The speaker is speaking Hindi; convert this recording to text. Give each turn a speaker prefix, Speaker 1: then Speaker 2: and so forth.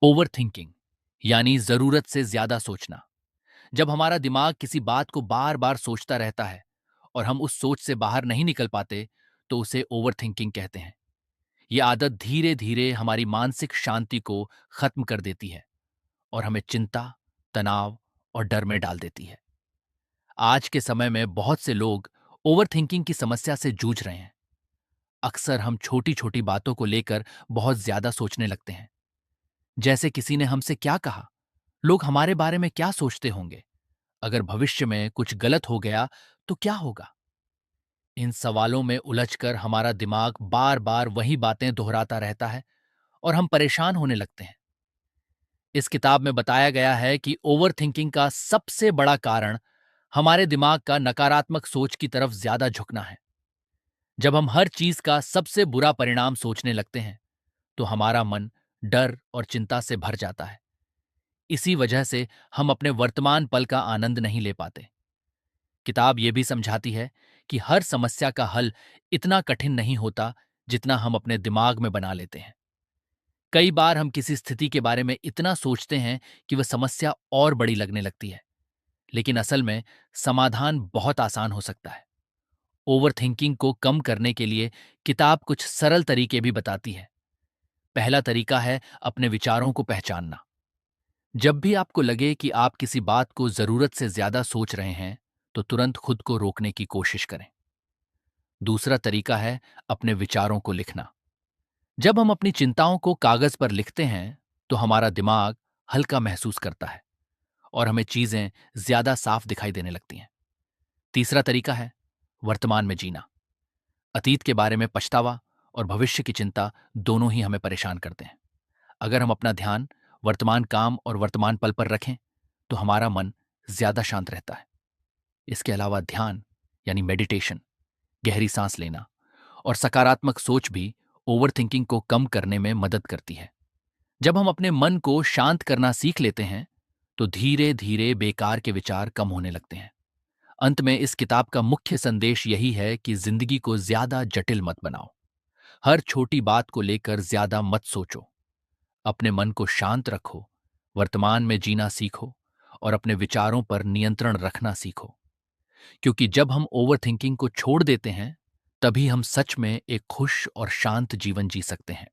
Speaker 1: ओवर थिंकिंग यानी जरूरत से ज्यादा सोचना। जब हमारा दिमाग किसी बात को बार बार सोचता रहता है और हम उस सोच से बाहर नहीं निकल पाते, तो उसे ओवर थिंकिंग कहते हैं। ये आदत धीरे धीरे हमारी मानसिक शांति को खत्म कर देती है और हमें चिंता, तनाव और डर में डाल देती है। आज के समय में बहुत से लोग ओवर थिंकिंग की समस्या से जूझ रहे हैं। अक्सर हम छोटी छोटी बातों को लेकर बहुत ज्यादा सोचने लगते हैं। जैसे किसी ने हमसे क्या कहा, लोग हमारे बारे में क्या सोचते होंगे, अगर भविष्य में कुछ गलत हो गया तो क्या होगा। इन सवालों में उलझकर हमारा दिमाग बार बार वही बातें दोहराता रहता है और हम परेशान होने लगते हैं। इस किताब में बताया गया है कि ओवर थिंकिंग का सबसे बड़ा कारण हमारे दिमाग का नकारात्मक सोच की तरफ ज्यादा झुकना है। जब हम हर चीज का सबसे बुरा परिणाम सोचने लगते हैं, तो हमारा मन डर और चिंता से भर जाता है। इसी वजह से हम अपने वर्तमान पल का आनंद नहीं ले पाते। किताब ये भी समझाती है कि हर समस्या का हल इतना कठिन नहीं होता जितना हम अपने दिमाग में बना लेते हैं। कई बार हम किसी स्थिति के बारे में इतना सोचते हैं कि वह समस्या और बड़ी लगने लगती है, लेकिन असल में समाधान बहुत आसान हो सकता है। ओवर थिंकिंग को कम करने के लिए किताब कुछ सरल तरीके भी बताती है। पहला तरीका है अपने विचारों को पहचानना। जब भी आपको लगे कि आप किसी बात को जरूरत से ज्यादा सोच रहे हैं, तो तुरंत खुद को रोकने की कोशिश करें। दूसरा तरीका है अपने विचारों को लिखना। जब हम अपनी चिंताओं को कागज पर लिखते हैं, तो हमारा दिमाग हल्का महसूस करता है और हमें चीजें ज्यादा साफ दिखाई देने लगती हैं। तीसरा तरीका है वर्तमान में जीना। अतीत के बारे में पछतावा और भविष्य की चिंता दोनों ही हमें परेशान करते हैं। अगर हम अपना ध्यान वर्तमान काम और वर्तमान पल पर रखें, तो हमारा मन ज्यादा शांत रहता है। इसके अलावा ध्यान यानी मेडिटेशन, गहरी सांस लेना और सकारात्मक सोच भी ओवरथिंकिंग को कम करने में मदद करती है। जब हम अपने मन को शांत करना सीख लेते हैं, तो धीरे धीरे बेकार के विचार कम होने लगते हैं। अंत में इस किताब का मुख्य संदेश यही है कि जिंदगी को ज्यादा जटिल मत बनाओ। हर छोटी बात को लेकर ज्यादा मत सोचो। अपने मन को शांत रखो, वर्तमान में जीना सीखो और अपने विचारों पर नियंत्रण रखना सीखो। क्योंकि जब हम ओवरथिंकिंग को छोड़ देते हैं, तभी हम सच में एक खुश और शांत जीवन जी सकते हैं।